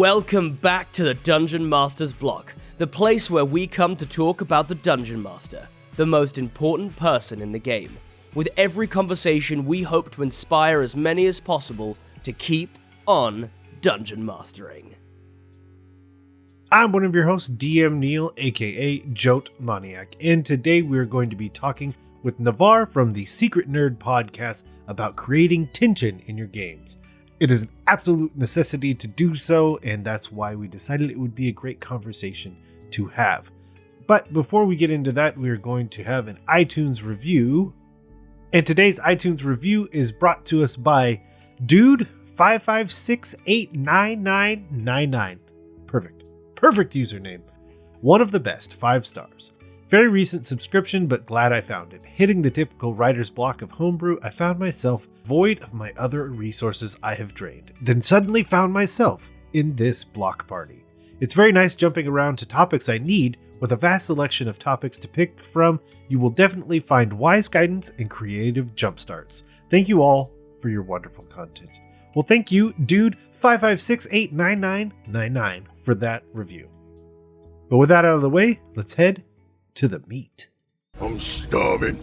Welcome back to the Dungeon Master's Block, the place where we come to talk about the Dungeon Master, the most important person in the game. With every conversation, we hope to inspire as many as possible to keep on Dungeon Mastering. I'm one of your hosts, DM Neal, aka Jote Maniac, and today we're going to be talking with Navaar from the Secret Nerd podcast about creating tension in your games. It is an absolute necessity to do so, and that's why we decided it would be a great conversation to have. But before we get into that, we are going to have an iTunes review. And today's iTunes review is brought to us by Dude55689999. Perfect username. One of the best, 5 stars. Very recent subscription, but glad I found it. Hitting the typical writer's block of homebrew, I found myself void of my other resources I have drained. Then suddenly found myself in this block party. It's very nice jumping around to topics I need. With a vast selection of topics to pick from, you will definitely find wise guidance and creative jumpstarts. Thank you all for your wonderful content. Well, thank you, Dude55689999, for that review. But with that out of the way, let's head to the meat. I'm starving.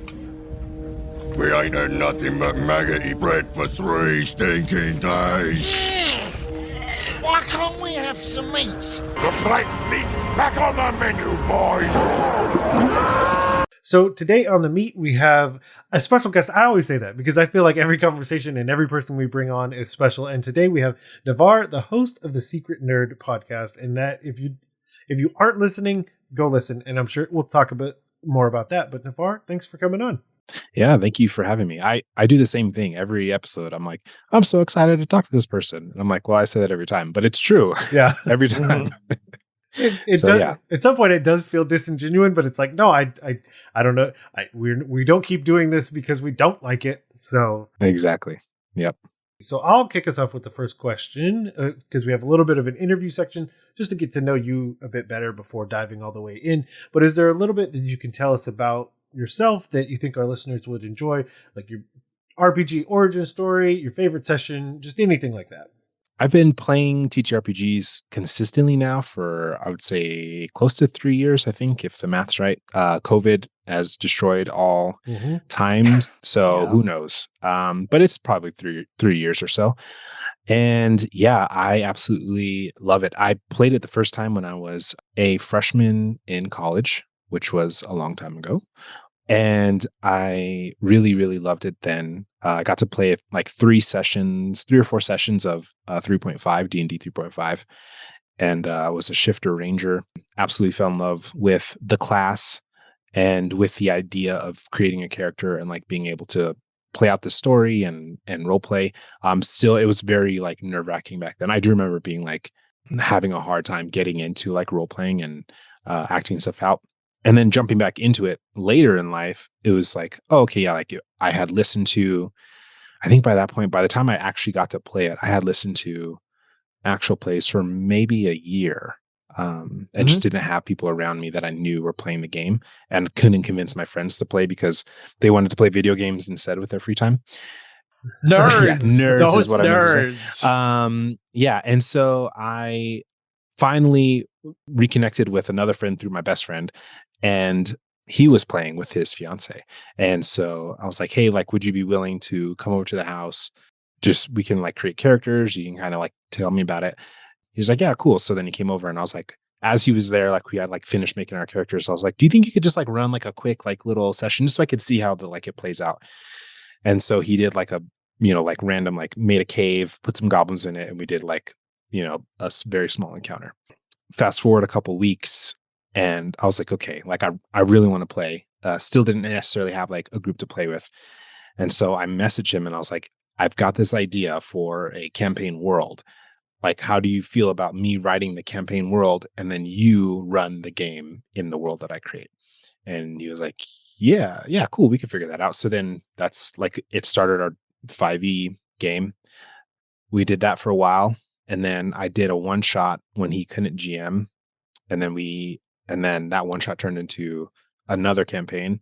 We ain't had nothing but maggoty bread for 3 stinking days. Why can't we have some meat? The plate meat's back on the menu, boys. So today on the meat, we have a special guest. I always say that because I feel like every conversation and every person we bring on is special. And today we have Navaar, the host of the Secret Nerd podcast. And that if you aren't listening, go listen. And I'm sure we'll talk a bit more about that. But Navaar, thanks for coming on. Yeah, thank you for having me. I do the same thing every episode. I'm like, I'm so excited to talk to this person. And I'm like, well, I say that every time, but it's true. Yeah. Every time. It does, yeah. At some point, it does feel disingenuous, but it's like, no, I don't know. We don't keep doing this because we don't like it. So exactly. Yep. So I'll kick us off with the first question because we have a little bit of an interview section just to get to know you a bit better before diving all the way in. But is there a little bit that you can tell us about yourself that you think our listeners would enjoy, like your RPG origin story, your favorite session, just anything like that? I've been playing TTRPGs consistently now for, I would say, close to 3 years, I think, if the math's right. COVID has destroyed all times, so who knows? But it's probably three years or so. And yeah, I absolutely love it. I played it the first time when I was a freshman in college, which was a long time ago. And I really, really loved it then. I got to play like 3 or 4 sessions of 3.5, D&D 3.5. And was a shifter ranger. Absolutely fell in love with the class and with the idea of creating a character and like being able to play out the story and role play. Still, it was very like nerve-wracking back then. I do remember being like having a hard time getting into like role playing and acting stuff out. And then jumping back into it later in life, it was like, oh, okay, yeah, like I had listened to, I think by that point, by the time I actually got to play it, I had listened to actual plays for maybe a year. And just didn't have people around me that I knew were playing the game and couldn't convince my friends to play because they wanted to play video games instead with their free time. Nerds. Yeah, nerds Those is what nerds. I meant to say. Yeah. And so I finally reconnected with another friend through my best friend. And he was playing with his fiance. And so I was like, hey, like, would you be willing to come over to the house? Just, we can like create characters. You can kind of like tell me about it. He's like, yeah, cool. So then he came over and I was like, as he was there, like we had like finished making our characters. I was like, do you think you could just like run like a quick, like little session just so I could see how it plays out? And so he did like a, like random, like made a cave, put some goblins in it. And we did like, a very small encounter. Fast forward a couple weeks. And I was like, okay, like I really want to play. Still didn't necessarily have like a group to play with. And so I messaged him and I was like, I've got this idea for a campaign world. Like, how do you feel about me writing the campaign world and then you run the game in the world that I create? And he was like, yeah, cool. We can figure that out. So then that's like, it started our 5e game. We did that for a while. And then I did a one shot when he couldn't GM. And then that one shot turned into another campaign.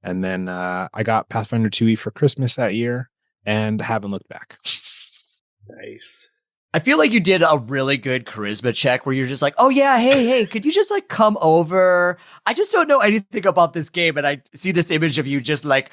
And then I got Pathfinder 2e for Christmas that year and haven't looked back. Nice. I feel like you did a really good charisma check where you're just like, oh yeah, hey, could you just like come over? I just don't know anything about this game. And I see this image of you just like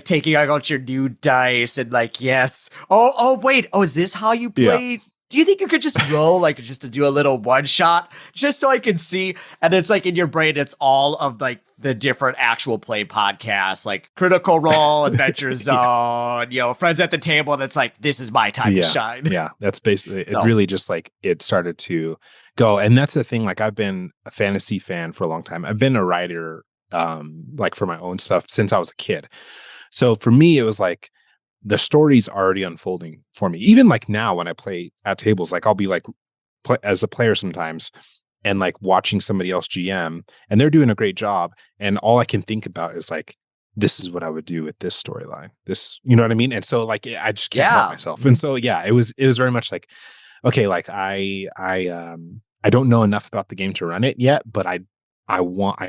taking out your new dice and like, yes. Oh, wait. Oh, is this how you play? Yeah. Do you think you could just roll like just to do a little one shot just so I can see? And it's like in your brain, it's all of like the different actual play podcasts, like Critical Role, Adventure Zone, Friends at the Table. That's like, this is my time to shine. Yeah, that's basically it. Really just like it started to go. And that's the thing. Like I've been a fantasy fan for a long time. I've been a writer like for my own stuff since I was a kid. So for me, it was like the story's already unfolding for me. Even like now when I play at tables, like I'll be like as a player sometimes and like watching somebody else GM and they're doing a great job. And all I can think about is like, this is what I would do with this storyline. This, you know what I mean? And so like, I just can't help myself. And so, yeah, it was very much like, okay, like I don't know enough about the game to run it yet, but I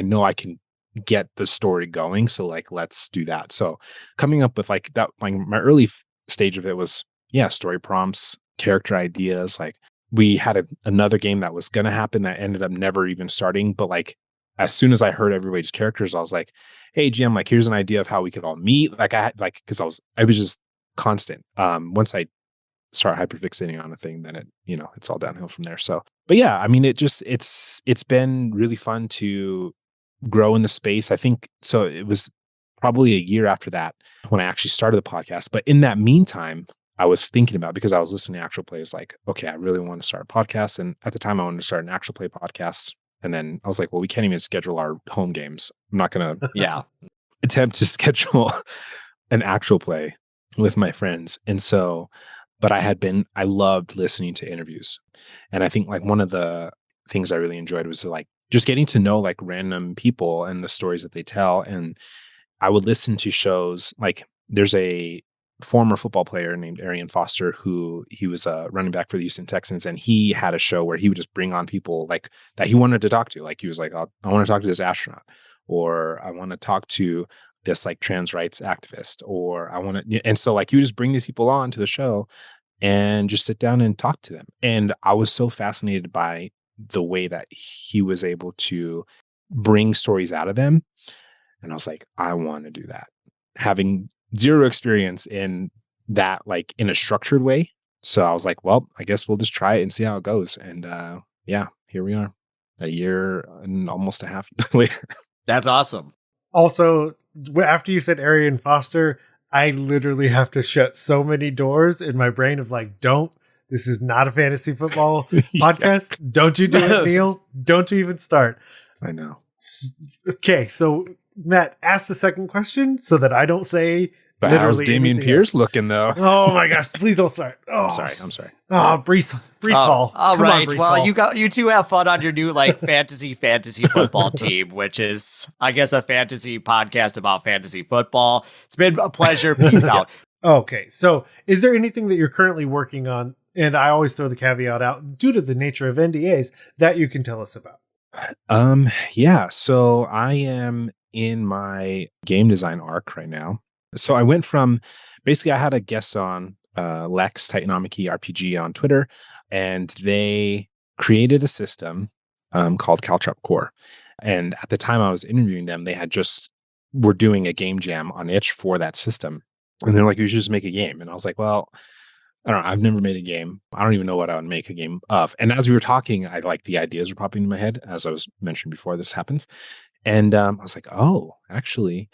know I can get the story going. So like, let's do that. So coming up with like that, like my early stage of it was, story prompts, character ideas. Like we had another game that was going to happen that ended up never even starting. But like, as soon as I heard everybody's characters, I was like, hey, GM, like, here's an idea of how we could all meet. Like I had like, cause I was just constant. Once I start hyperfixating on a thing, then it's all downhill from there. So, but yeah, I mean, it's been really fun to grow in the space. I think so. It was probably a year after that when I actually started the podcast. But in that meantime, I was thinking about, because I was listening to actual plays, like, okay, I really want to start a podcast. And at the time I wanted to start an actual play podcast. And then I was like, well, we can't even schedule our home games. I'm not going to attempt to schedule an actual play with my friends. And so, but I loved listening to interviews. And I think like one of the things I really enjoyed was like just getting to know like random people and the stories that they tell. And I would listen to shows like there's a former football player named Arian Foster who he was a running back for the Houston Texans, and he had a show where he would just bring on people like that he wanted to talk to. Like he was like, I want to talk to this astronaut, or I want to talk to this like trans rights activist, or I want to. And so like you just bring these people on to the show and just sit down and talk to them. And I was so fascinated by the way that he was able to bring stories out of them. And I was like, I want to do that. Having zero experience in that, like in a structured way. So I was like, well, I guess we'll just try it and see how it goes. And here we are a year and almost a half later. That's awesome. Also, after you said Arian Foster, I literally have to shut so many doors in my brain of like, this is not a fantasy football podcast. Don't you do it, Neal. Don't you even start. I know. Okay, so Matt, ask the second question so that I don't say. But how's Damian Pierce looking though? Oh my gosh! Please don't start. Oh, I'm sorry. Oh, Brees Hall. All Come right. on, Brees Well, Hall. you two have fun on your new like fantasy football team, which is, I guess, a fantasy podcast about fantasy football. It's been a pleasure. Peace out. Okay, so is there anything that you're currently working on? And I always throw the caveat out due to the nature of NDAs that you can tell us about. So I am in my game design arc right now. So I went from basically I had a guest on Lex Titanomachy RPG on Twitter, and they created a system called Caltrop Core. And at the time I was interviewing them, they had just were doing a game jam on itch for that system. And they're like, you should just make a game. And I was like, well, I don't know. I've never made a game. I don't even know what I would make a game of. And as we were talking, I like the ideas were popping in my head, as I was mentioning before this happens. And I was like, oh, actually.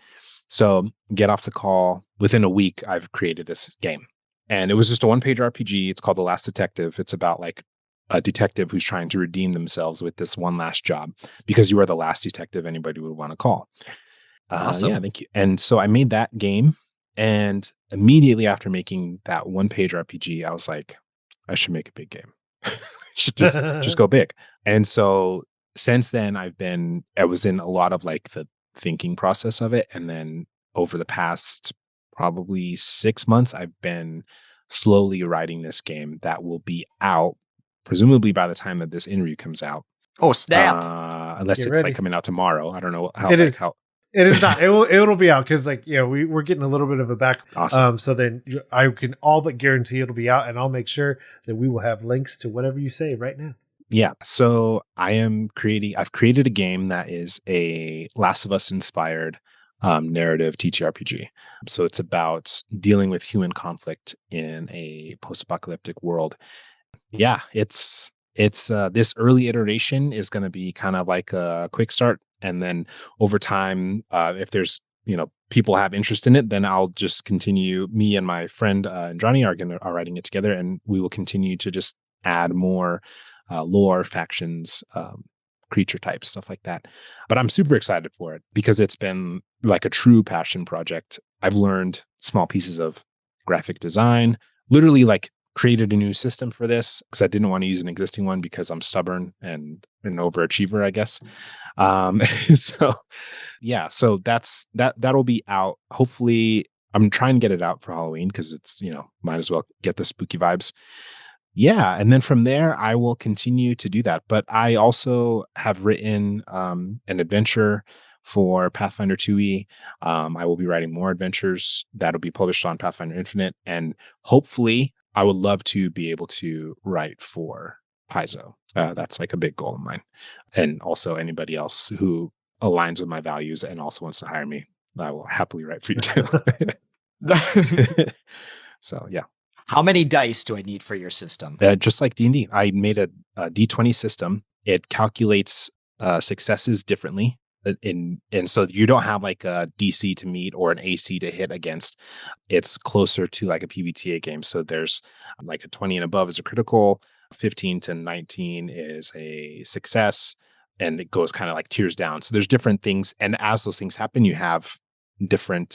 So get off the call. Within a week, I've created this game. And it was just a one-page RPG. It's called The Last Detective. It's about like a detective who's trying to redeem themselves with this one last job, because you are the last detective anybody would want to call. Awesome. Yeah, thank you. And so I made that game. And immediately after making that one-page RPG, I was like, I should make a big game. Should just go big. And so since then, I was in a lot of like the thinking process of it. And then over the past probably 6 months, I've been slowly writing this game that will be out, presumably by the time that this interview comes out. Oh, snap. Unless Get it's ready. like coming out tomorrow. I don't know It is. how It is not. It'll be out because we're getting a little bit of a back. Awesome. So then I can all but guarantee it'll be out, and I'll make sure that we will have links to whatever you say right now. Yeah. So I've created a game that is a Last of Us inspired narrative TTRPG. So it's about dealing with human conflict in a post-apocalyptic world. Yeah, it's this early iteration is going to be kind of like a quick start, and then over time, if there's people have interest in it, then I'll just continue. Me and my friend Johnny are writing it together, and we will continue to just add more lore, factions, creature types, stuff like that. But I'm super excited for it because it's been like a true passion project. I've learned small pieces of graphic design, literally like created a new system for this because I didn't want to use an existing one because I'm stubborn and an overachiever, I guess. So that'll be out. Hopefully, I'm trying to get it out for Halloween because it's, might as well get the spooky vibes. Yeah. And then from there, I will continue to do that. But I also have written an adventure for Pathfinder 2e. I will be writing more adventures that'll be published on Pathfinder Infinite. And hopefully, I would love to be able to write for Paizo. That's like a big goal of mine. And also anybody else who aligns with my values and also wants to hire me, I will happily write for you too. So, yeah. How many dice do I need for your system? Just like D&D, I made a D20 system. It calculates successes differently. And so you don't have like a DC to meet or an AC to hit against. It's closer to like a PBTA game. So there's like a 20 and above is a critical, 15 to 19 is a success, and it goes kind of like tiers down. So there's different things. And as those things happen, you have different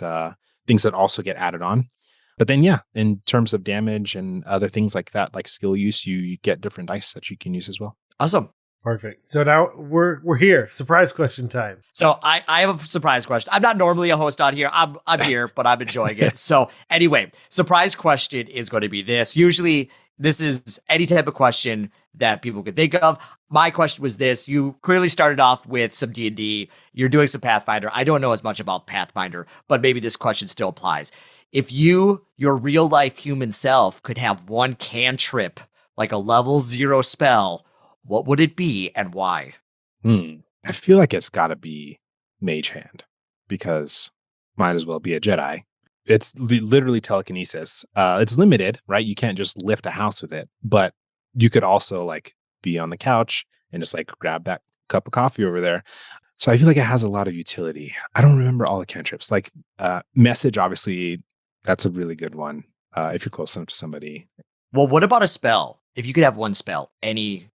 things that also get added on. But then, yeah, in terms of damage and other things like that, like skill use, you get different dice that you can use as well. Awesome. Perfect. So now we're here. Surprise question time. So I have a surprise question. I'm not normally a host on here. I'm here, but I'm enjoying it. So anyway, surprise question is going to be this. Usually this is any type of question that people could think of. My question was this. You clearly started off with some D&D. You're doing some Pathfinder. I don't know as much about Pathfinder, but maybe this question still applies. If your real life human self could have one cantrip, like a level 0 spell, what would it be and why? I feel like it's got to be Mage Hand because might as well be a Jedi. It's literally telekinesis. It's limited, right? You can't just lift a house with it, but you could also like be on the couch and just like grab that cup of coffee over there. So I feel like it has a lot of utility. I don't remember all the cantrips. Like message, obviously, that's a really good one if you're close enough to somebody. Well, what about a spell? If you could have one spell, any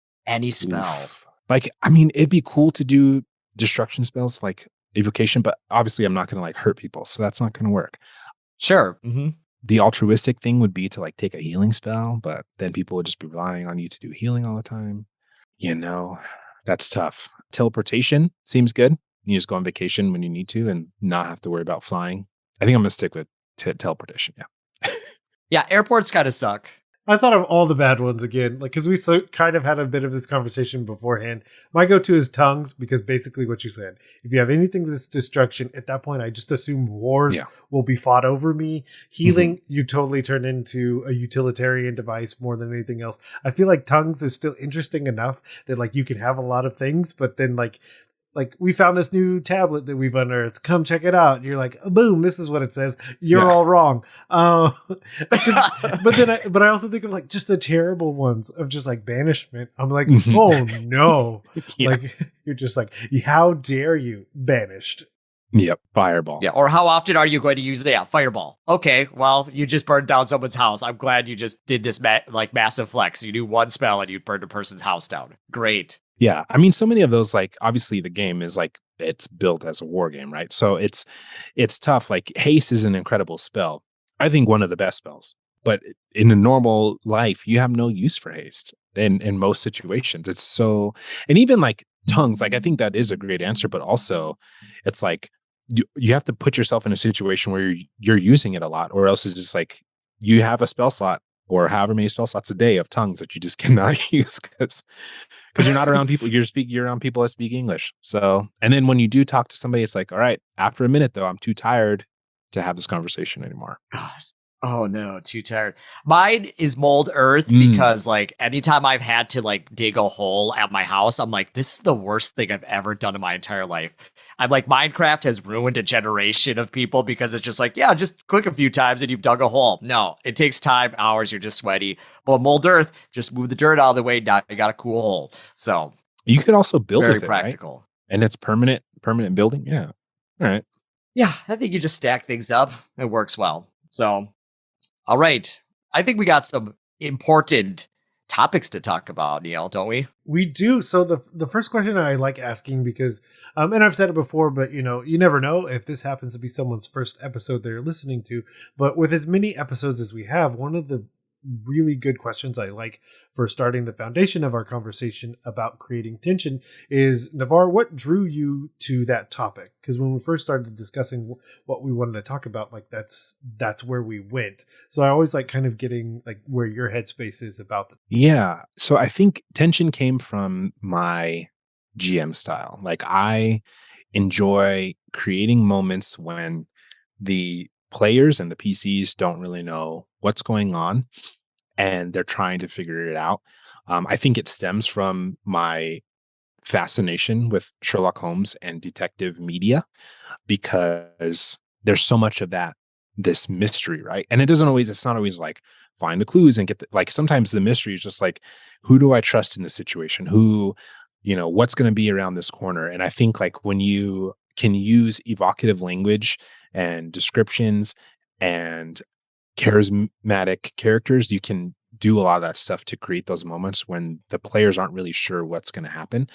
spell. Oof. Like, I mean, it'd be cool to do destruction spells like evocation, but obviously I'm not going to like hurt people. So that's not going to work. Sure. Mm-hmm. The altruistic thing would be to like take a healing spell, but then people would just be relying on you to do healing all the time. That's tough. Teleportation seems good. You just go on vacation when you need to and not have to worry about flying. I think I'm going to stick with teleportation. Yeah. Yeah. Airports kind of suck. I thought of all the bad ones again, like because we kind of had a bit of this conversation beforehand. My go-to is tongues because basically what you said. If you have anything that's destruction, at that point, I just assume wars will be fought over me. Healing, you totally turn into a utilitarian device more than anything else. I feel like tongues is still interesting enough that like you can have a lot of things, but then like we found this new tablet that we've unearthed. Come check it out. And you're like, boom, this is what it says. You're all wrong. But I also think of like just the terrible ones of just like banishment. I'm like, oh no. Like you're just like, how dare you banished? Yep. Fireball. Yeah. Or how often are you going to use fireball? Okay. Well, you just burned down someone's house. I'm glad you just did this massive flex. You do one spell and you burned a person's house down. Great. Yeah. I mean, so many of those, like, obviously the game is like, it's built as a war game, right? So it's tough. Like haste is an incredible spell. I think one of the best spells, but in a normal life, you have no use for haste in most situations. It's so, and even like tongues, like I think that is a great answer, but also it's like, you have to put yourself in a situation where you're using it a lot, or else it's just like you have a spell slot or however many spell slots a day of tongues that you just cannot use because because you're not around people. You're around people that speak English. So, and then when you do talk to somebody, it's like, all right, after a minute though, I'm too tired to have this conversation anymore. Oh no, too tired. Mine is mold earth Mm. because like anytime I've had to like dig a hole at my house, I'm like, this is the worst thing I've ever done in my entire life. I'm like, Minecraft has ruined a generation of people because it's just like, yeah, just click a few times and you've dug a hole. No, it takes time, hours, you're just sweaty. But mold earth, just move the dirt out of the way, now you got a cool hole. So You could also build very with it, right? practical. And it's permanent building. Yeah. All right. Yeah, I think you just stack things up. It works well. So, all right. I think we got some important topics to talk about, Neal, don't we? We do. So the first question I like asking because, and I've said it before, but you never know if this happens to be someone's first episode they're listening to. But with as many episodes as we have, one of the really good questions I like for starting the foundation of our conversation about creating tension is, Navaar, what drew you to that topic? Because when we first started discussing what we wanted to talk about, like that's where we went. So I always like kind of getting like where your headspace is about the. Yeah. So I think tension came from my GM style. Like I enjoy creating moments when the players and the PCs don't really know what's going on and they're trying to figure it out. I think it stems from my fascination with Sherlock Holmes and detective media because there's so much of this mystery, right? And it's not always like find the clues and like sometimes the mystery is just like, who do I trust in this situation? What's going to be around this corner? And I think like when you can use evocative language and descriptions and charismatic characters, you can do a lot of that stuff to create those moments when the players aren't really sure what's going to happen.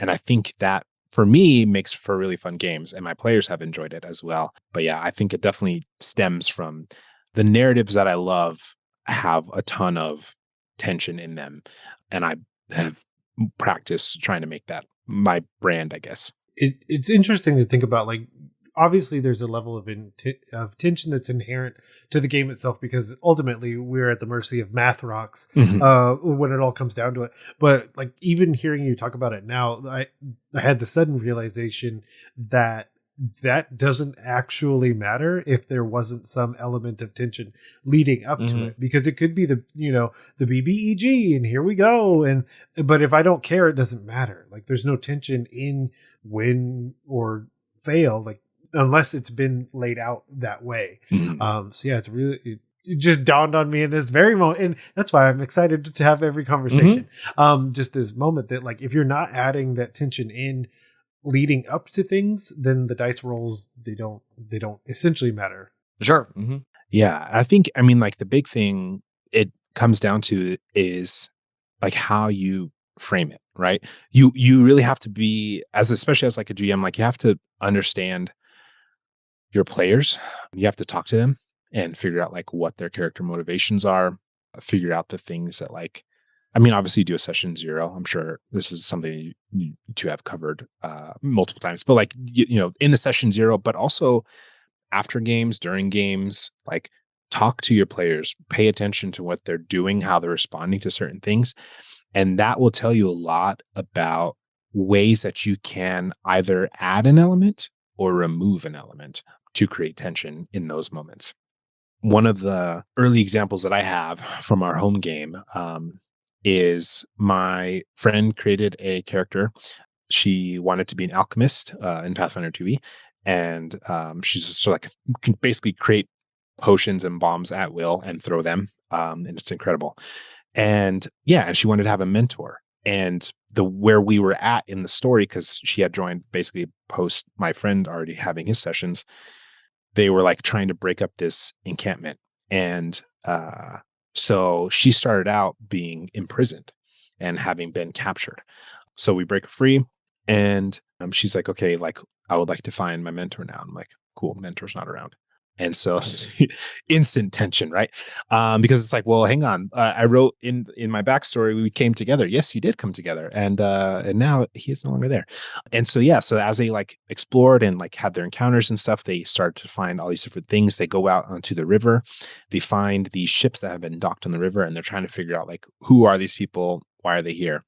And I think that for me makes for really fun games, and my players have enjoyed it as well. But yeah, I think it definitely stems from the narratives that I love have a ton of tension in them. And I have practiced trying to make that my brand, I guess. It's interesting to think about, like, obviously there's a level of tension that's inherent to the game itself because ultimately we're at the mercy of math rocks when it all comes down to it. But like even hearing you talk about it now, I had the sudden realization that doesn't actually matter if there wasn't some element of tension leading up to it, because it could be the BBEG and here we go. But if I don't care, it doesn't matter. Like there's no tension in win or fail, like unless it's been laid out that way. So yeah, it just dawned on me in this very moment. And that's why I'm excited to have every conversation. Just this moment that like, if you're not adding that tension in leading up to things, then the dice rolls, they don't essentially matter. Sure. Yeah. I think, I mean, like the big thing it comes down to is like how you frame it, right? You really have to be, especially as like a GM, like you have to understand your players. You have to talk to them and figure out like what their character motivations are, figure out the things that like, I mean, obviously you do a session 0. I'm sure this is something you two have covered multiple times, but like, in the session 0, but also after games, during games, like talk to your players, pay attention to what they're doing, how they're responding to certain things. And that will tell you a lot about ways that you can either add an element or remove an element to create tension in those moments. One of the early examples that I have from our home game is my friend created a character. She wanted to be an alchemist in Pathfinder 2e. And she's just like can basically create potions and bombs at will and throw them. And it's incredible. And yeah, she wanted to have a mentor. And where we were at in the story, because she had joined basically post my friend already having his sessions, they were like trying to break up this encampment. And so she started out being imprisoned and having been captured. So we break her free. And she's like, okay, like I would like to find my mentor now. I'm like, cool, mentor's not around. And so instant tension, right? Because it's like, well, hang on. I wrote in my backstory, we came together. Yes, you did come together. And now he is no longer there. And so, yeah, so as they like explored and like had their encounters and stuff, they start to find all these different things. They go out onto the river. They find these ships that have been docked on the river, and they're trying to figure out like, who are these people? Why are they here?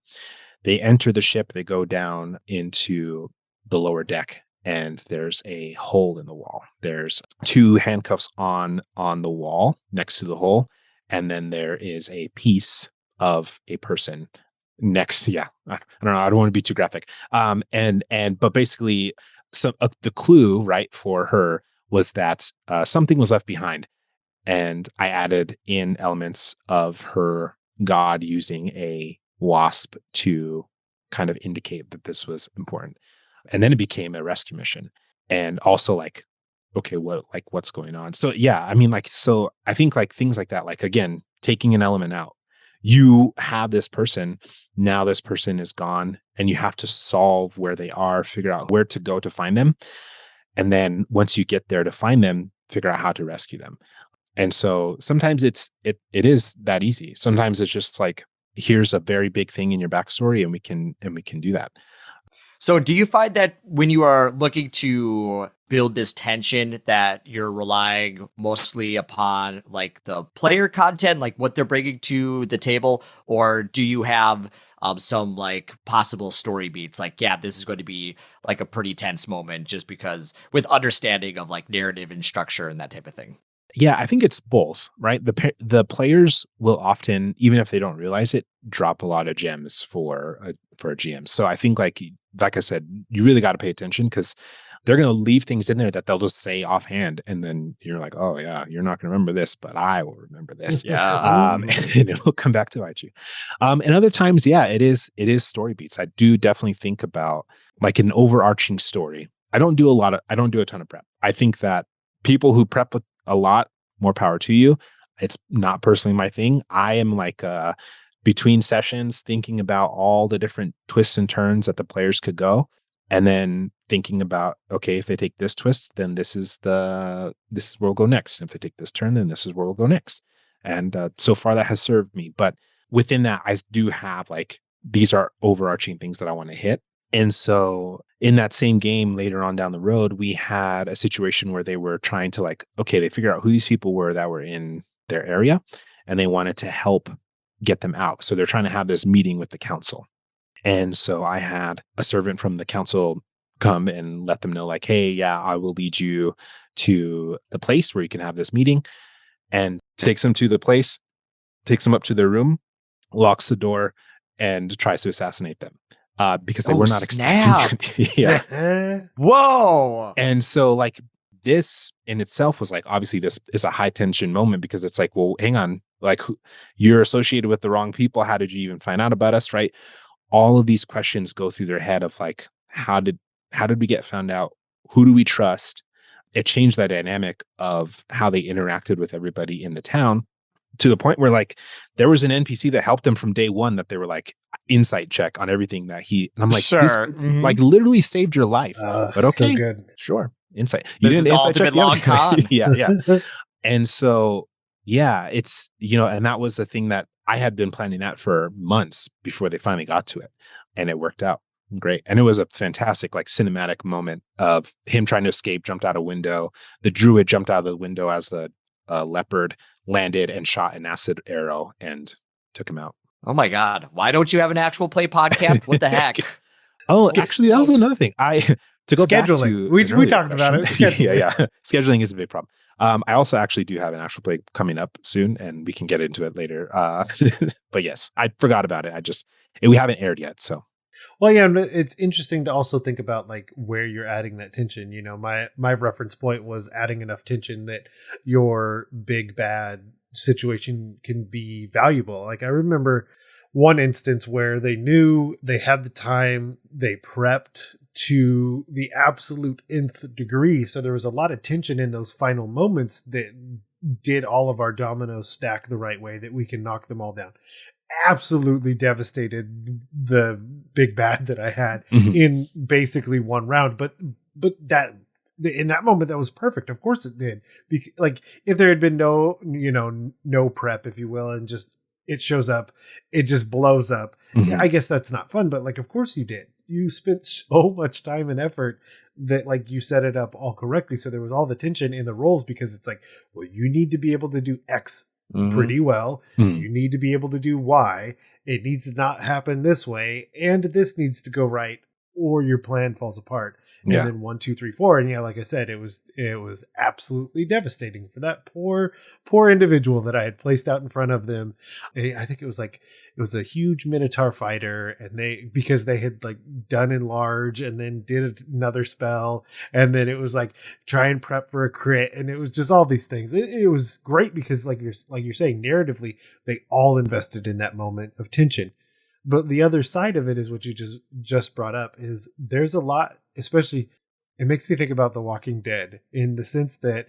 They enter the ship, they go down into the lower deck, and there's a hole in the wall. There's 2 handcuffs on the wall next to the hole, and then there is a piece of a person next. Yeah, I don't know. I don't want to be too graphic. But basically, the clue, right, for her was that something was left behind, and I added in elements of her god using a wasp to kind of indicate that this was important. And then it became a rescue mission. And also like, okay, what's going on? So yeah, I mean, so I think like things like that, like again, taking an element out, you have this person, now this person is gone, and you have to solve where they are, figure out where to go to find them. And then once you get there to find them, figure out how to rescue them. And so sometimes it is that easy. Sometimes it's just like, here's a very big thing in your backstory, and we can do that. So do you find that when you are looking to build this tension that you're relying mostly upon like the player content, like what they're bringing to the table, or do you have some like possible story beats? Like, yeah, this is going to be like a pretty tense moment just because with understanding of like narrative and structure and that type of thing. Yeah, I think it's both, right? The players will often, even if they don't realize it, drop a lot of gems for a GM. So I think like I said, you really got to pay attention because they're going to leave things in there that they'll just say offhand, and then you're like, oh yeah, you're not going to remember this, but I will remember this. And it will come back to bite you. And other times, yeah, it is story beats. I do definitely think about like an overarching story. I don't do a ton of prep. I think that people who prep a lot, more power to you. It's not personally my thing. I am like between sessions thinking about all the different twists and turns that the players could go, and then thinking about, okay, if they take this twist, then this is where we'll go next. And if they take this turn, then this is where we'll go next. And so far that has served me. But within that, I do have like, these are overarching things that I want to hit. And so in that same game later on down the road, we had a situation where they were trying to like, okay, they figure out who these people were that were in their area, and they wanted to help get them out. So they're trying to have this meeting with the council. And so I had a servant from the council come and let them know like, hey, yeah, I will lead you to the place where you can have this meeting, and takes them to the place, takes them up to their room, locks the door, and tries to assassinate them. Because they were not expecting. Yeah. Whoa. And so like this in itself was like, obviously this is a high tension moment because it's like, well, hang on, like you're associated with the wrong people. How did you even find out about us? Right. All of these questions go through their head of like, how did we get found out? Who do we trust? It changed that dynamic of how they interacted with everybody in the town, to the point where like there was an NPC that helped them from day one, that they were like insight check on everything that and I'm like, sure. This like literally saved your life. But okay, so good. Sure. Insight. You this didn't is the insight check ultimate long con. Yeah. And so, yeah, it's, and that was the thing that I had been planning that for months before they finally got to it, and it worked out great. And it was a fantastic, like cinematic moment of him trying to escape, jumped out a window. The druid jumped out of the window as the leopard landed and shot an acid arrow and took him out. Oh my God. Why don't you have an actual play podcast? What the heck? Actually, that was another thing. To go back to we talked about it. Yeah. Scheduling is a big problem. I also actually do have an actual play coming up soon, and we can get into it later. But yes, I forgot about it. We haven't aired yet. So, well, yeah, it's interesting to also think about like where you're adding that tension. My reference point was adding enough tension that your big bad situation can be valuable. Like I remember one instance where they knew they had the time, they prepped to the absolute nth degree. So there was a lot of tension in those final moments that did all of our dominoes stack the right way that we can knock them all down. Absolutely devastated the big bad that I had in basically one round. But that in that moment, that was perfect. Of course it did. Like if there had been no prep, if you will, and just it shows up, it just blows up. I guess that's not fun, but like, of course you did. You spent so much time and effort that like you set it up all correctly. So there was all the tension in the roles because it's like, well, you need to be able to do X pretty well. Mm. You need to be able to do Y. It needs to not happen this way, and this needs to go right, or your plan falls apart. Yeah. And then 1, 2, 3, 4, and yeah, like I said, it was absolutely devastating for that poor individual that I had placed out in front of them. I think it was a huge Minotaur fighter, and because they had like done enlarge and then did another spell, and then it was like try and prep for a crit, and it was just all these things. It was great because like you're saying, narratively, they all invested in that moment of tension. But the other side of it is what you just brought up is there's a lot, especially it makes me think about The Walking Dead in the sense that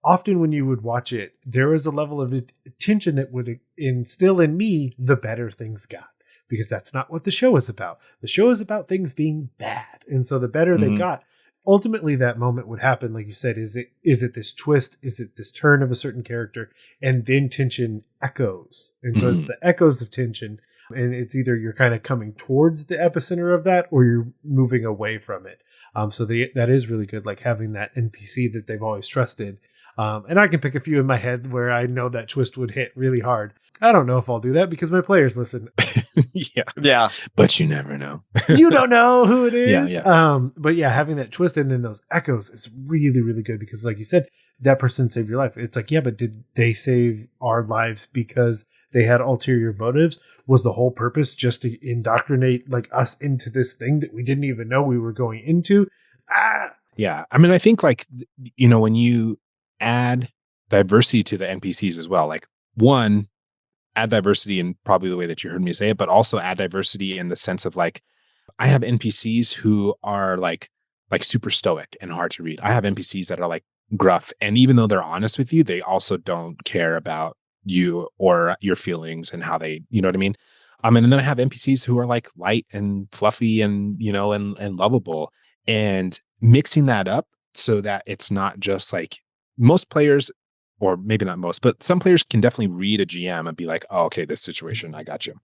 often when you would watch it, there was a level of tension that would instill in me the better things got, because that's not what the show is about. The show is about things being bad. And so the better they got, ultimately that moment would happen. Like you said, is it this twist? Is it this turn of a certain character? And then tension echoes. And so it's the echoes of tension. And it's either you're kind of coming towards the epicenter of that or you're moving away from it. So that is really good, like having that NPC that they've always trusted. And I can pick a few in my head where I know that twist would hit really hard. I don't know if I'll do that because my players listen. Yeah. But you never know. You don't know who it is. Yeah. But yeah, having that twist and then those echoes is really, really good because like you said, that person saved your life. It's like, yeah, but did they save our lives because they had ulterior motives? Was the whole purpose just to indoctrinate like us into this thing that we didn't even know we were going into? Yeah. I mean, I think like, when you add diversity to the NPCs as well, like one, add diversity in probably the way that you heard me say it, but also add diversity in the sense of like, I have NPCs who are like super stoic and hard to read. I have NPCs that are like gruff. And even though they're honest with you, they also don't care about you or your feelings and how they, you know what I mean? And then I have NPCs who are like light and fluffy and, and lovable, and mixing that up so that it's not just like most players, or maybe not most, but some players can definitely read a GM and be like, oh, okay, this situation, I got you.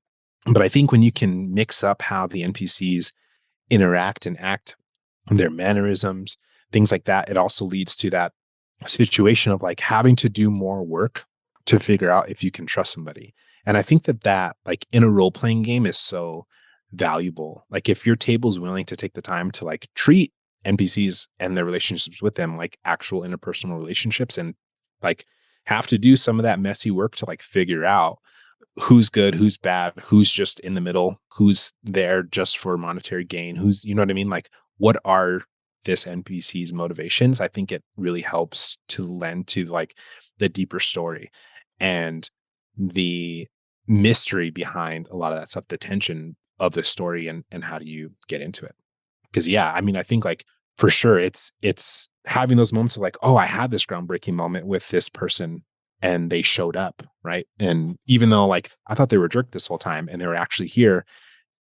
But I think when you can mix up how the NPCs interact and act, their mannerisms, things like that, it also leads to that situation of like having to do more work to figure out if you can trust somebody. And I think that like in a role-playing game is so valuable. Like if your table's willing to take the time to like treat NPCs and their relationships with them like actual interpersonal relationships, and like have to do some of that messy work to like figure out who's good, who's bad, who's just in the middle, who's there just for monetary gain, who's, you know what I mean? Like what are this NPC's motivations? I think it really helps to lend to like the deeper story and the mystery behind a lot of that stuff, the tension of the story and how do you get into it? Because yeah, I mean, I think like for sure it's having those moments of like, oh, I had this groundbreaking moment with this person and they showed up, right? And even though like I thought they were a jerk this whole time and they were actually here,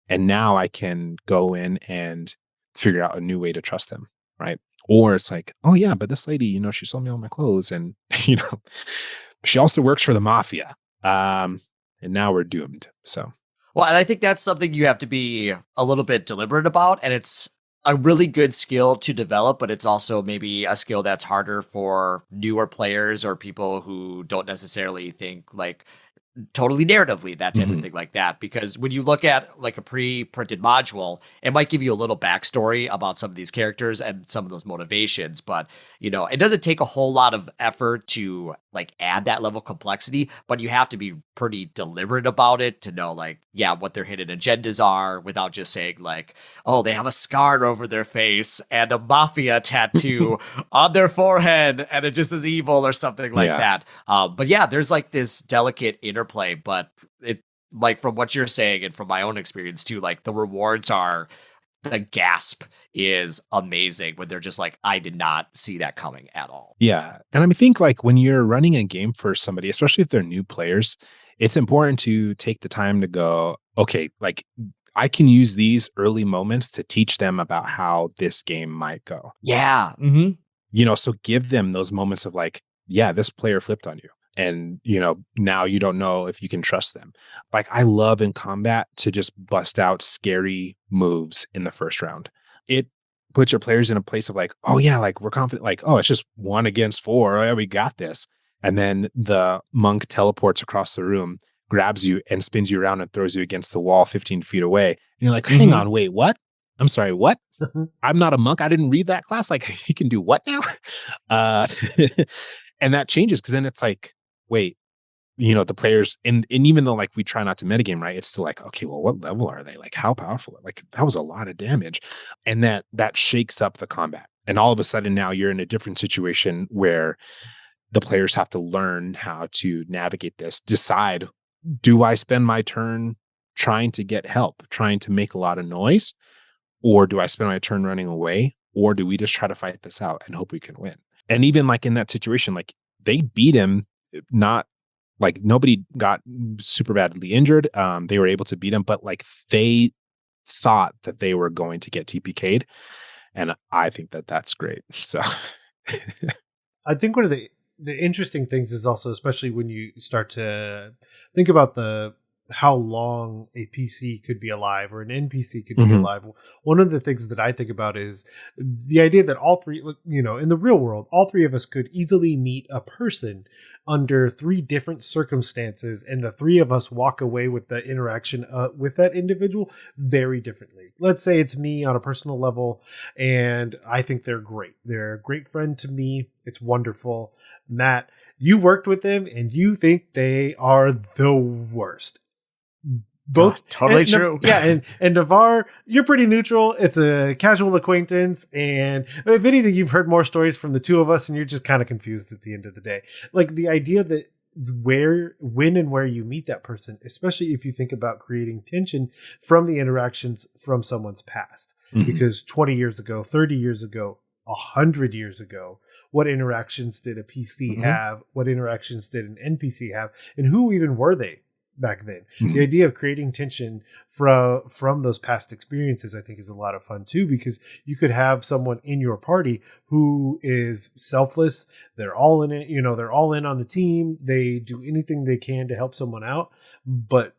and now I can go in and figure out a new way to trust them, right? Or it's like, oh yeah, but this lady, she sold me all my clothes and she also works for the mafia. And now we're doomed. So well, and I think that's something you have to be a little bit deliberate about, and it's a really good skill to develop, but it's also maybe a skill that's harder for newer players or people who don't necessarily think like totally narratively, that type of thing like that. Because when you look at like a pre-printed module, it might give you a little backstory about some of these characters and some of those motivations, but it doesn't take a whole lot of effort to like add that level of complexity, but you have to be pretty deliberate about it to know like, yeah, what their hidden agendas are without just saying like, oh, they have a scar over their face and a mafia tattoo on their forehead and it just is evil or something like that. But yeah, there's like this delicate interplay, but it like from what you're saying and from my own experience too, like the rewards are, the gasp is amazing when they're just like, I did not see that coming at all. Yeah. And I think like when you're running a game for somebody, especially if they're new players, it's important to take the time to go, okay, like I can use these early moments to teach them about how this game might go. Yeah. So give them those moments of like, yeah, this player flipped on you. And, now you don't know if you can trust them. Like I love in combat to just bust out scary moves in the first round. It puts your players in a place of like, oh yeah, like we're confident, like, oh, it's just 1 against 4. Oh yeah, we got this. And then the monk teleports across the room, grabs you and spins you around and throws you against the wall 15 feet away. And you're like, hang on, wait, what? I'm sorry, what? I'm not a monk. I didn't read that class. Like, he can do what now? And that changes because then it's like, wait, the players, and even though like we try not to metagame, right? It's still like, okay, well, what level are they? Like, how powerful? Like, that was a lot of damage. And that shakes up the combat. And all of a sudden now you're in a different situation where the players have to learn how to navigate this, decide, do I spend my turn trying to get help, trying to make a lot of noise? Or do I spend my turn running away? Or do we just try to fight this out and hope we can win? And even like in that situation, like they beat him, not like nobody got super badly injured. They were able to beat him, but like they thought that they were going to get TPK'd. And I think that that's great. So I think one of the interesting things is also, especially when you start to think about how long a PC could be alive or an NPC could be alive. One of the things that I think about is the idea that all three, in the real world, all three of us could easily meet a person under three different circumstances, and the three of us walk away with the interaction with that individual very differently. Let's say it's me on a personal level, and I think they're great. They're a great friend to me. It's wonderful. Matt, you worked with them, and you think they are the worst. Both totally true. Yeah, and Navaar, you're pretty neutral. It's a casual acquaintance, and if anything, you've heard more stories from the two of us, and you're just kind of confused at the end of the day. Like the idea that when and where you meet that person, especially if you think about creating tension from the interactions from someone's past, because 20 years ago, 30 years ago, 100 years ago, what interactions did a PC have? What interactions did an NPC have? And who even were they back then? The idea of creating tension from those past experiences, I think, is a lot of fun too, because you could have someone in your party who is selfless. They're all in it. They're all in on the team. They do anything they can to help someone out. But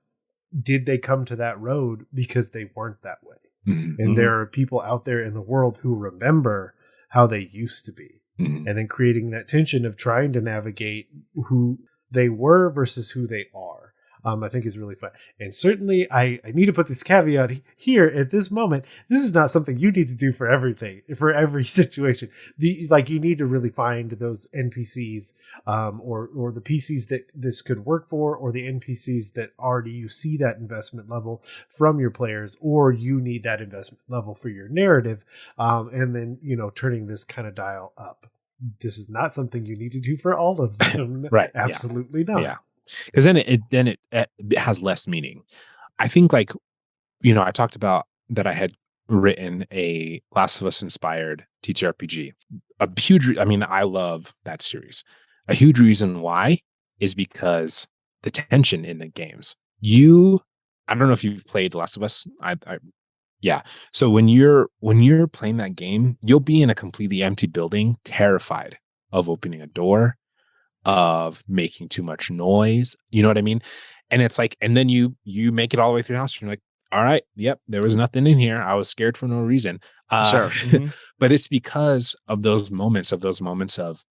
did they come to that road because they weren't that way? And there are people out there in the world who remember how they used to be. And then creating that tension of trying to navigate who they were versus who they are. I think is really fun. And certainly I need to put this caveat here at this moment. This is not something you need to do for everything, for every situation. You need to really find those NPCs, or the PCs that this could work for, or the NPCs that already you see that investment level from your players, or you need that investment level for your narrative. And then, turning this kind of dial up. This is not something you need to do for all of them. Right. Absolutely not. Yeah. Because then it has less meaning. I think I talked about that I had written a Last of Us inspired TTRPG. I love that series. A huge reason why is because the tension in the games. I don't know if you've played The Last of Us. Yeah. So when you're playing that game, you'll be in a completely empty building, terrified of opening a door, of making too much noise. You know what I mean? And it's like, and then you make it all the way through the house. And you're like, all right, yep, there was nothing in here. I was scared for no reason. Sure. But it's because of those moments of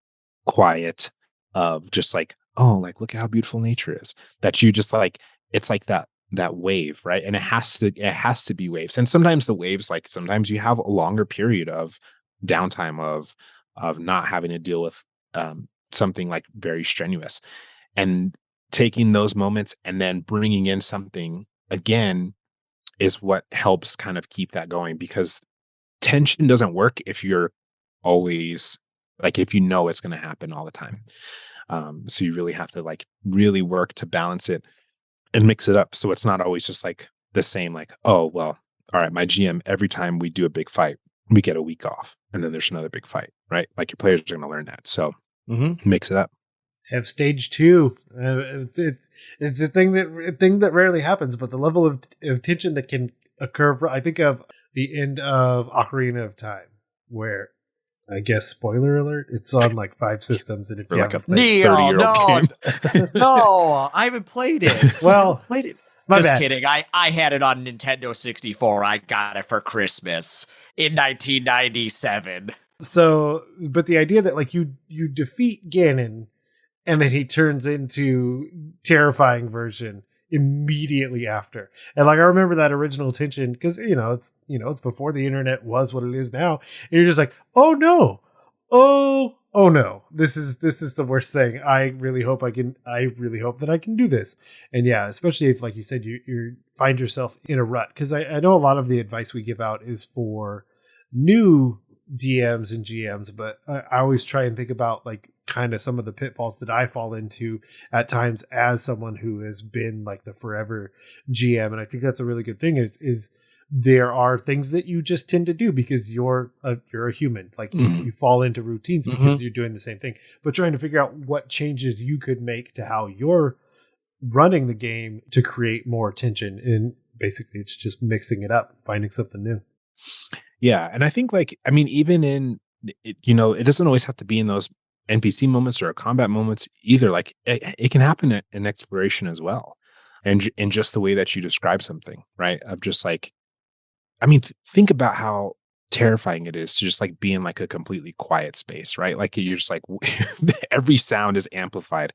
quiet, of just like, oh, like, look at how beautiful nature is, that you just like, it's like that wave, right? And it has to be waves. And sometimes the waves, like sometimes you have a longer period of downtime of not having to deal with, something like very strenuous, and taking those moments and then bringing in something again is what helps kind of keep that going, because tension doesn't work if you're always like, if it's going to happen all the time. So you really have to like really work to balance it and mix it up, so it's not always just like the same, like, oh well, all right, my GM, every time we do a big fight we get a week off and then there's another big fight, right? Like your players are going to learn that. So mix it up. Have stage 2. It's a thing that rarely happens, but the level of tension that can occur. I think of the end of Ocarina of Time, where, I guess, spoiler alert, it's on like 5 systems, and if you haven't played Neal, no, I haven't played it. Well, played it. Just kidding. I had it on Nintendo 64. I got it for Christmas in 1997. So, but the idea that like you defeat Ganon, and then he turns into terrifying version immediately after. And like I remember that original tension because it's before the internet was what it is now. And you're just like, oh no, oh no, this is the worst thing. I really hope that I can do this. And yeah, especially if, like you said, you find yourself in a rut, because I know a lot of the advice we give out is for new DMs and GMs, but I always try and think about like kind of some of the pitfalls that I fall into at times as someone who has been like the forever GM. And I think that's a really good thing is there are things that you just tend to do because you're a human. Like you fall into routines because you're doing the same thing, but trying to figure out what changes you could make to how you're running the game to create more tension. And basically it's just mixing it up, finding something new. Yeah. And I think even in, it doesn't always have to be in those NPC moments or combat moments either. Like it can happen in exploration as well. And in just the way that you describe something, right? Of just like, think about how terrifying it is to just like be in like a completely quiet space, right? Like you're just like, every sound is amplified.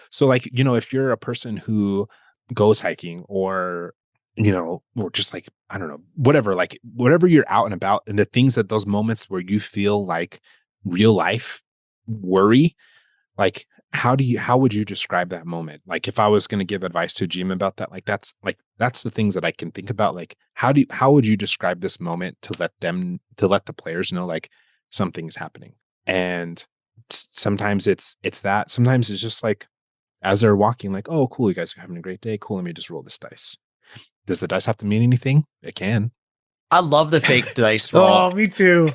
So like, if you're a person who goes hiking or just like, I don't know, whatever you're out and about, and the things that those moments where you feel like real life worry, like how would you describe that moment? Like if I was going to give advice to a GM about that, that's the things that I can think about. Like how would you describe this moment to let the players know like something's happening? And sometimes it's that. Sometimes it's just like as they're walking, like, oh, cool, you guys are having a great day. Cool, let me just roll this dice. Does the dice have to mean anything? It can. I love the fake dice roll. Oh, me too.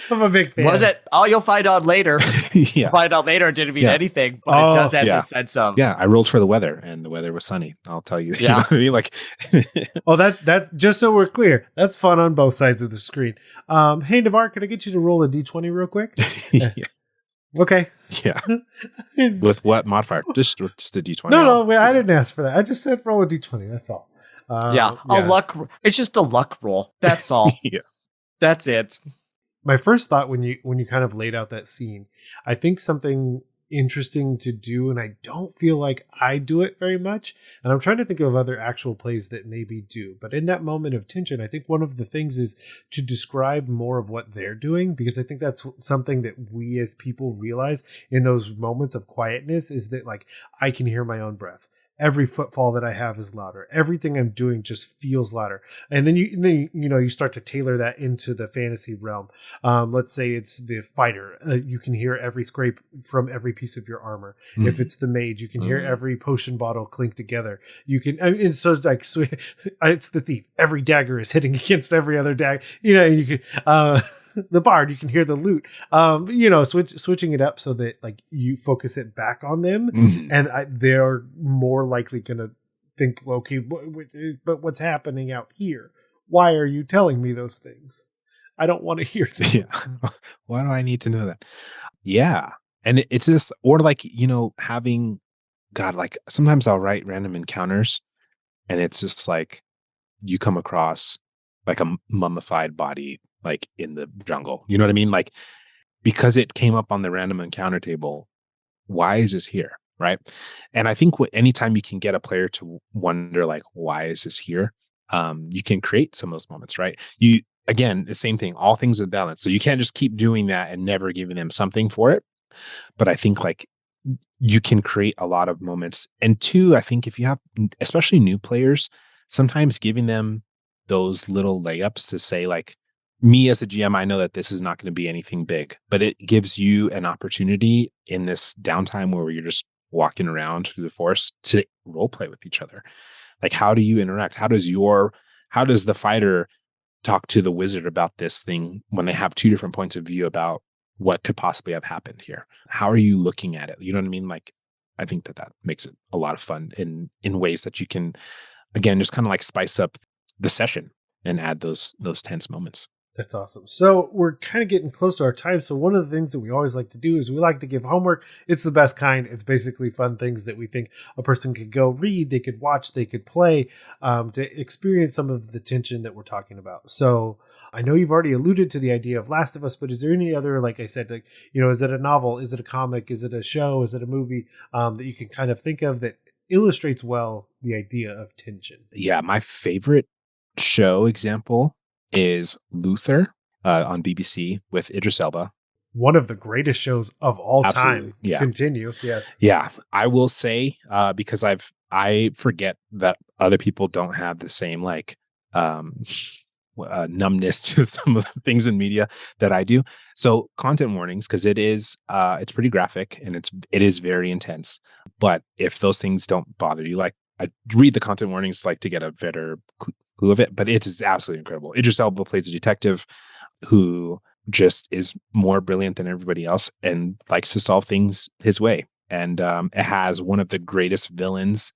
I'm a big fan. Was it? Oh, you'll find out later. Yeah. You'll find out later it didn't mean anything, but it does have the sense of. Yeah, I rolled for the weather, and the weather was sunny. I'll tell you. Yeah. You know what I mean? Like, that just so we're clear, that's fun on both sides of the screen. Hey, Navaar, can I get you to roll a d20 real quick? Yeah. Okay. Yeah. With what modifier? Just a d20. No, wait, I didn't ask for that. I just said roll a d20. That's all. A luck. It's just a luck roll. That's all. Yeah. That's it. My first thought when you kind of laid out that scene, I think something interesting to do, and I don't feel like I do it very much, and I'm trying to think of other actual plays that maybe do, but in that moment of tension, I think one of the things is to describe more of what they're doing, because I think that's something that we as people realize in those moments of quietness is that like I can hear my own breath. Every footfall that I have is louder. Everything I'm doing just feels louder. And then you start to tailor that into the fantasy realm. Let's say it's the fighter. You can hear every scrape from every piece of your armor. Mm. If it's the mage, you can hear every potion bottle clink together. You can, and so it's like, it's the thief. Every dagger is hitting against every other dagger. You can, the bard, you can hear the lute. Switching it up so that like you focus it back on them, and they're more likely going to think, okay, but what's happening out here? Why are you telling me those things? I don't want to hear them. Yeah. Why do I need to know that? Yeah, and it's just, or like having, God, like sometimes I'll write random encounters, and it's just like you come across like a mummified body like in the jungle. You know what I mean? Like, because it came up on the random encounter table, why is this here? Right. And I think anytime you can get a player to wonder, like, why is this here? You can create some of those moments, right? Again, the same thing, all things in balance. So you can't just keep doing that and never giving them something for it. But I think like you can create a lot of moments. And two, I think if you have, especially new players, sometimes giving them those little layups to say like, me as a GM, I know that this is not going to be anything big, but it gives you an opportunity in this downtime where you're just walking around through the forest to role play with each other. Like, how do you interact? How does the fighter talk to the wizard about this thing when they have two different points of view about what could possibly have happened here? How are you looking at it? You know what I mean? Like, I think that makes it a lot of fun in ways that you can, again, just kind of like spice up the session and add those tense moments. That's awesome. So we're kind of getting close to our time. So one of the things that we always like to do is we like to give homework. It's the best kind. It's basically fun things that we think a person could go read, they could watch, they could play to experience some of the tension that we're talking about. So I know you've already alluded to the idea of Last of Us, but is there any other, like I said, like, is it a novel? Is it a comic? Is it a show? Is it a movie that you can kind of think of that illustrates well the idea of tension? Yeah, my favorite show example is Luther on BBC with Idris Elba. One of the greatest shows of all Absolutely. time. Yeah. Continue. Yes. Yeah, I will say because I forget that other people don't have the same like numbness to some of the things in media that I do. So content warnings, because it's pretty graphic and it is very intense. But if those things don't bother you, like I read the content warnings like to get a better clue of it, but it is absolutely incredible. Idris Elba plays a detective who just is more brilliant than everybody else and likes to solve things his way. And it has one of the greatest villains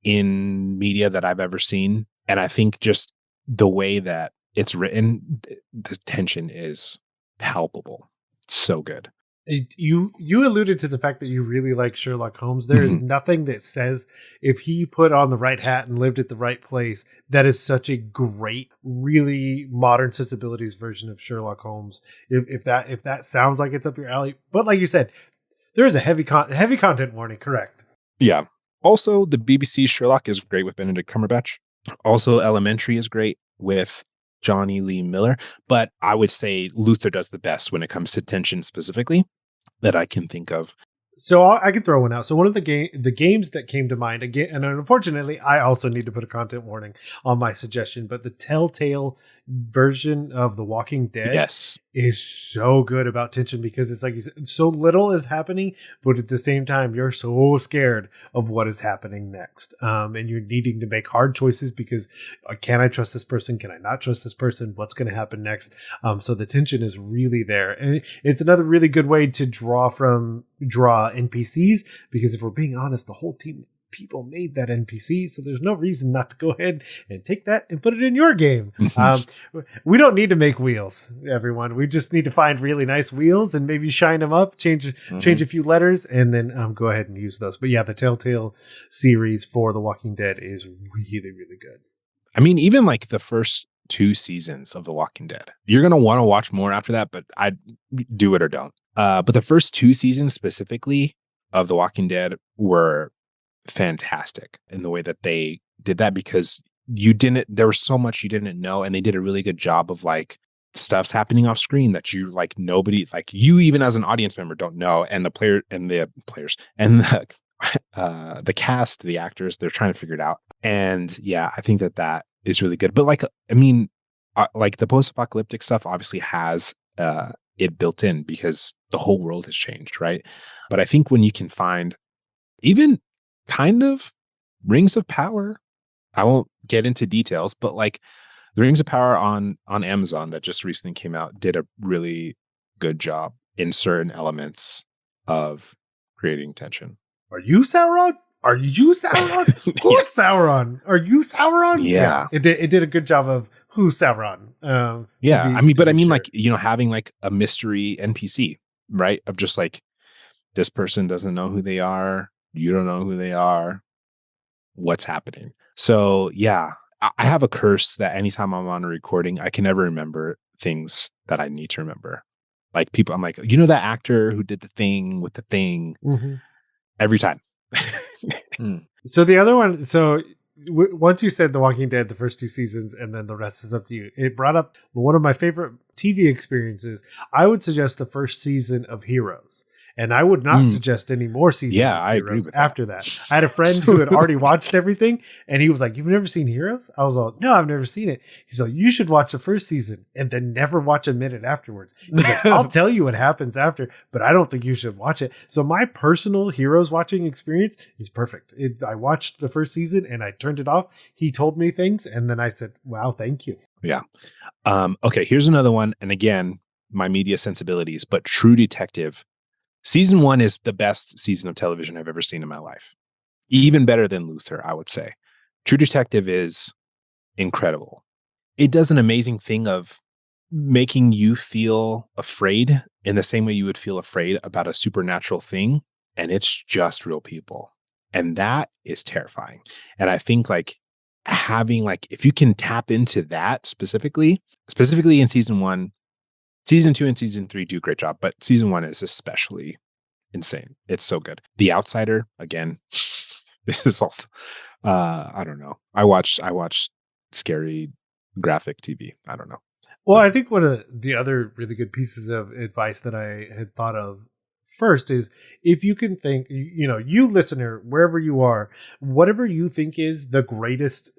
in media that I've ever seen. And I think just the way that it's written, the tension is palpable. It's so good. You alluded to the fact that you really like Sherlock Holmes. There is nothing that says if he put on the right hat and lived at the right place, that is such a great, really modern sensibilities version of Sherlock Holmes. If that sounds like it's up your alley, but like you said, there is a heavy content warning. Correct. Yeah. Also, the BBC Sherlock is great with Benedict Cumberbatch. Also, Elementary is great with Johnny Lee Miller, but I would say Luther does the best when it comes to tension specifically that I can think of. So I can throw one out. So one of the games that came to mind again, and unfortunately, I also need to put a content warning on my suggestion. But the Telltale version of The Walking Dead, Yes, is so good about tension because it's like you said, so little is happening, but at the same time, you're so scared of what is happening next, and you're needing to make hard choices because can I trust this person? Can I not trust this person? What's going to happen next? So the tension is really there, and it's another really good way to draw NPCs because if we're being honest, the whole team people made that NPC, so there's no reason not to go ahead and take that and put it in your game. We don't need to make wheels, everyone. We just need to find really nice wheels and maybe shine them up, change a few letters, and then go ahead and use those. But yeah, the Telltale series for The Walking Dead is really, really good. I mean, even like the first 2 seasons of The Walking Dead, you're going to want to watch more after that, but I do it or don't. But the first 2 seasons specifically of The Walking Dead were fantastic in the way that they did that because there was so much you didn't know, and they did a really good job of like stuff's happening off screen that you like nobody like you even as an audience member don't know, and the players and the cast, the actors, they're trying to figure it out. And yeah, I think that is really good. But like, I mean, like the post-apocalyptic stuff obviously has it built in because the whole world has changed, right? But I think when you can find even kind of Rings of Power, I won't get into details, but like the Rings of Power on Amazon that just recently came out did a really good job in certain elements of creating tension. Are you Sauron? Are you Sauron? Who's Sauron? Are you Sauron? Yeah. It did a good job of who's Sauron. Like, having like a mystery NPC, right? Of just like, this person doesn't know who they are. You don't know who they are. What's happening? So yeah, I have a curse that anytime I'm on a recording, I can never remember things that I need to remember. Like people, I'm like, that actor who did the thing with the thing every time. So the other one, once you said The Walking Dead, the first 2 seasons, and then the rest is up to you, it brought up one of my favorite TV experiences. I would suggest the first season of Heroes. And I would not suggest any more seasons of I Heroes agree with after that. I had a friend who had already watched everything, and he was like, "You've never seen Heroes?" I was like, "No, I've never seen it." He's like, "You should watch the first season and then never watch a minute afterwards." He's like, "I'll tell you what happens after, but I don't think you should watch it." So my personal Heroes watching experience is perfect. I watched the first season and I turned it off. He told me things, and then I said, "Wow, thank you." Yeah. Okay, here's another one. And again, my media sensibilities, but True Detective. Season 1 is the best season of television I've ever seen in my life. Even better than Luther, I would say. True Detective is incredible. It does an amazing thing of making you feel afraid in the same way you would feel afraid about a supernatural thing, and it's just real people. And that is terrifying. And I think like having like, if you can tap into that specifically in season 1, season 2 and season 3 do a great job, but season 1 is especially insane. It's so good. The Outsider, again, this is also, I don't know. I watched scary graphic TV. I don't know. Well, I think one of the other really good pieces of advice that I had thought of first is, if you can think, you listener, wherever you are, whatever you think is the greatest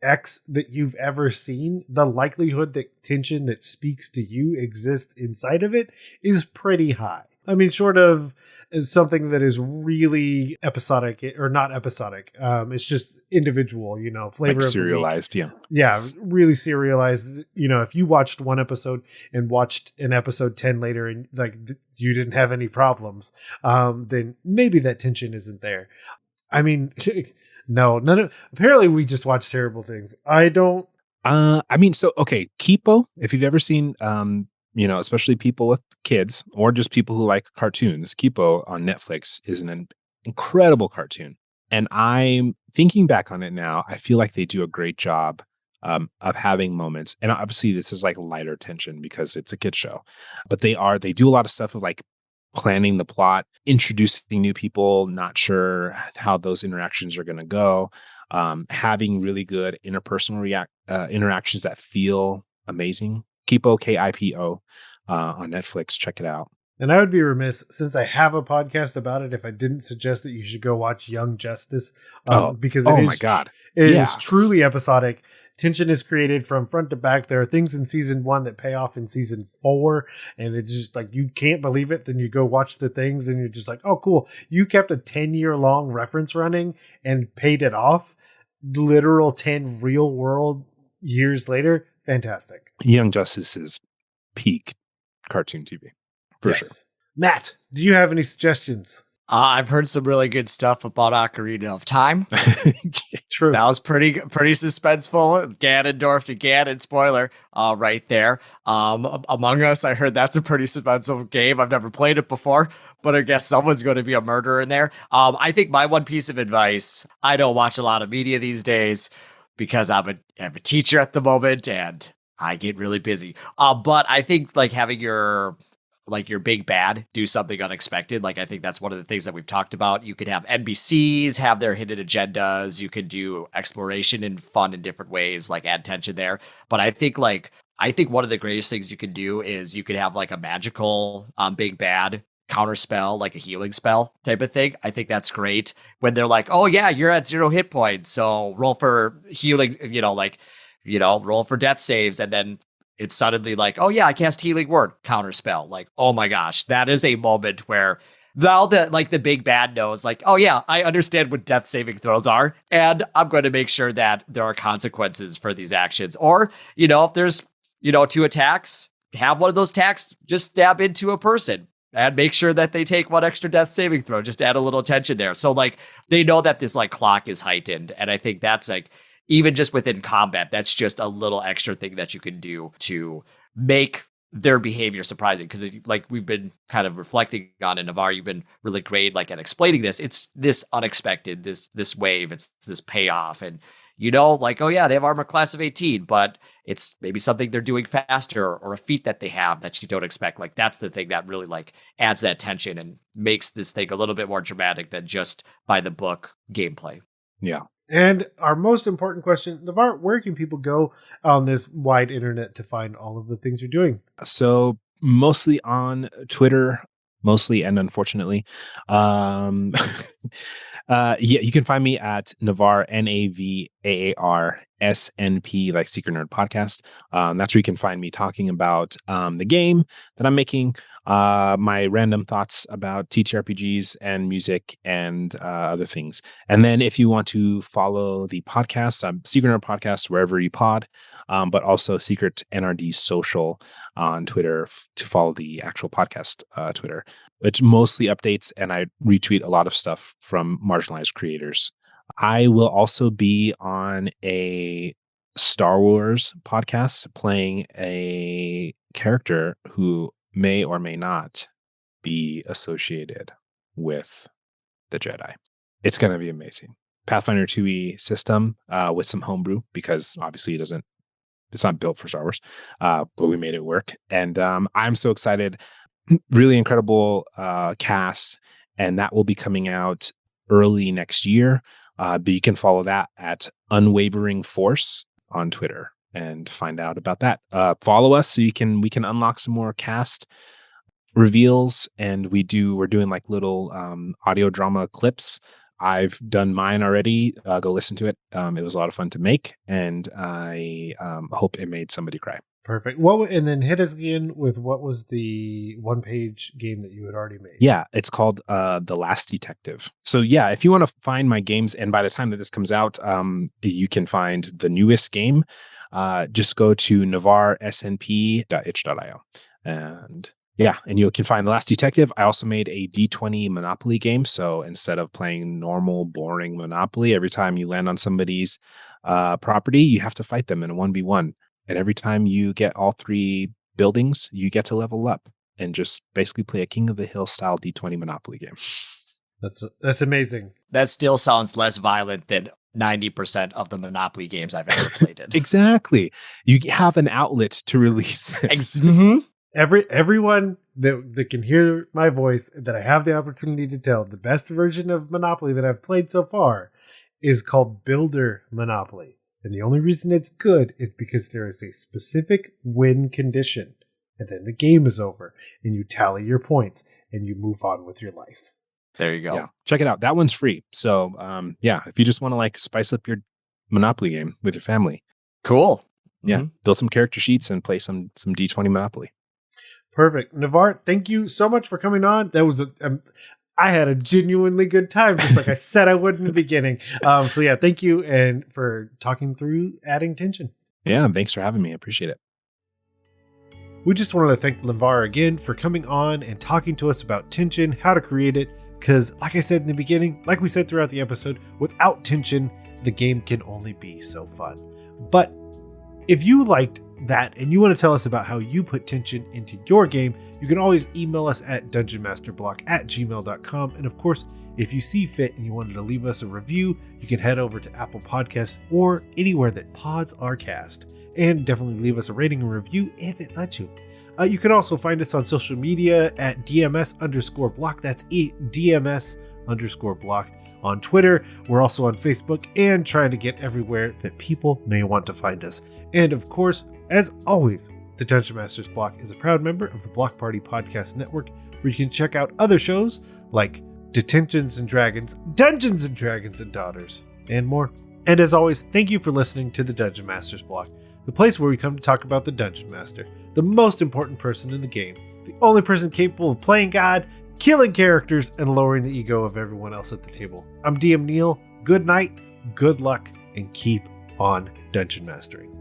X that you've ever seen, the likelihood that tension that speaks to you exists inside of it is pretty high. I mean, short of something that is really episodic or not episodic. It's just individual, flavor like of serialized, the week. Yeah, really serialized. If you watched one episode and watched an episode 10 later and like you didn't have any problems, then maybe that tension isn't there. I mean, no, none of. Apparently, we just watch terrible things. I don't. I mean, so okay, Kipo. If you've ever seen, especially people with kids or just people who like cartoons, Kipo on Netflix is an incredible cartoon. And I'm thinking back on it now, I feel like they do a great job of having moments. And obviously, this is like lighter tension because it's a kid show, but they do a lot of stuff of like planning the plot, introducing new people, not sure how those interactions are going to go, having really good interpersonal interactions that feel amazing. Kipo, Kipo, on Netflix. Check it out. And I would be remiss, since I have a podcast about it, if I didn't suggest that you should go watch Young Justice, because my God, it is truly episodic. Tension is created from front to back. There are things in season 1 that pay off in season 4, and it's just like you can't believe it. Then you go watch the things, and you're just like, "Oh, cool! You kept a 10-year long reference running and paid it off. Literal 10 real world years later, fantastic." Young Justice is peak cartoon TV for sure. Matt, do you have any suggestions? I've heard some really good stuff about Ocarina of Time. True. That was pretty suspenseful. Ganondorf to Ganon, spoiler, right there. Among Us, I heard that's a pretty suspenseful game. I've never played it before, but I guess someone's going to be a murderer in there. I think my one piece of advice, I don't watch a lot of media these days because I'm a teacher at the moment and I get really busy. But I think like having your big bad do something unexpected. Like, I think that's one of the things that we've talked about. You could have NBCs have their hidden agendas. You could do exploration and fun in different ways, like add tension there. But I think one of the greatest things you could do is you could have like a magical big bad counter spell, like a healing spell type of thing. I think that's great when they're like, oh yeah, you're at 0 hit points. So roll for healing, roll for death saves. And then it's suddenly like, oh yeah, I cast Healing Word, counterspell. Like, oh my gosh, that is a moment where now that like the big bad knows, like, oh yeah, I understand what death saving throws are, and I'm going to make sure that there are consequences for these actions. Or, if there's, 2 attacks, have one of those attacks just stab into a person and make sure that they take 1 extra death saving throw, just add a little tension there. So like they know that this like clock is heightened, and I think that's like, even just within combat, that's just a little extra thing that you can do to make their behavior surprising. Because like we've been kind of reflecting on in Navaar, you've been really great like at explaining this. It's this unexpected, this wave, it's this payoff. And like, oh yeah, they have armor class of 18, but it's maybe something they're doing faster or a feat that they have that you don't expect. Like that's the thing that really like adds that tension and makes this thing a little bit more dramatic than just by the book gameplay. Yeah. And our most important question, Navaar, where can people go on this wide internet to find all of the things you're doing? So mostly on Twitter, mostly and unfortunately. You can find me at Navaar, Navaar, SNP, like Secret Nerd Podcast. That's where you can find me talking about the game that I'm making, my random thoughts about TTRPGs and music and other things. And then if you want to follow the podcast, Secret Nerd Podcast, wherever you pod, but also Secret NRD Social on Twitter to follow the actual podcast Twitter, which mostly updates, and I retweet a lot of stuff from marginalized creators. I will also be on a Star Wars podcasts playing a character who may or may not be associated with the Jedi. It's going to be amazing. Pathfinder 2e system with some homebrew, because obviously it's not built for Star Wars, but we made it work. And I'm so excited. Really incredible cast, and that will be coming out early next year. But you can follow that at Unwavering Force on Twitter and find out about that. Follow us so we can unlock some more cast reveals, and we're doing like little audio drama clips. I've done mine already. Go listen to it. It was a lot of fun to make, and I hope it made somebody cry. Perfect. And then hit us again with what was the one-page game that you had already made? Yeah, it's called The Last Detective. So yeah, if you want to find my games, and by the time that this comes out, you can find the newest game. Just go to navarsnp.itch.io. And yeah, and you can find The Last Detective. I also made a D20 Monopoly game. So instead of playing normal, boring Monopoly, every time you land on somebody's property, you have to fight them in a 1v1. And every time you get all 3 buildings, you get to level up and just basically play a King of the Hill style D20 Monopoly game. That's amazing. That still sounds less violent than 90% of the Monopoly games I've ever played in. Exactly. You have an outlet to release this. Everyone that can hear my voice, that I have the opportunity to tell, the best version of Monopoly that I've played so far is called Builder Monopoly. And the only reason it's good is because there is a specific win condition. And then the game is over. And you tally your points. And you move on with your life. There you go. Yeah, check it out. That one's free. So yeah, if you just want to like spice up your Monopoly game with your family. Cool. Yeah, build some character sheets and play some D20 Monopoly. Perfect. Navaar, thank you so much for coming on. That was I had a genuinely good time, just like I said I would in the beginning. So yeah, thank you, and for talking through adding tension. Yeah, thanks for having me. I appreciate it. We just wanted to thank Navaar again for coming on and talking to us about tension, how to create it, because like I said in the beginning, like we said throughout the episode, without tension, the game can only be so fun. But if you liked that and you want to tell us about how you put tension into your game, you can always email us at dungeonmasterblock@gmail.com. And of course, if you see fit and you wanted to leave us a review, you can head over to Apple Podcasts or anywhere that pods are cast, and definitely leave us a rating and review if it lets you. You can also find us on social media at DMS_block. That's DMS_block. On Twitter, we're also on Facebook, and trying to get everywhere that people may want to find us. And of course, as always, the Dungeon Masters Block is a proud member of the Block Party Podcast Network, where you can check out other shows like Detentions and Dragons, Dungeons and Dragons and Daughters, and more. And as always, thank you for listening to the Dungeon Masters Block, the place where we come to talk about the Dungeon Master, the most important person in the game, the only person capable of playing God, killing characters, and lowering the ego of everyone else at the table. I'm DM Neal. Good night, good luck, and keep on dungeon mastering.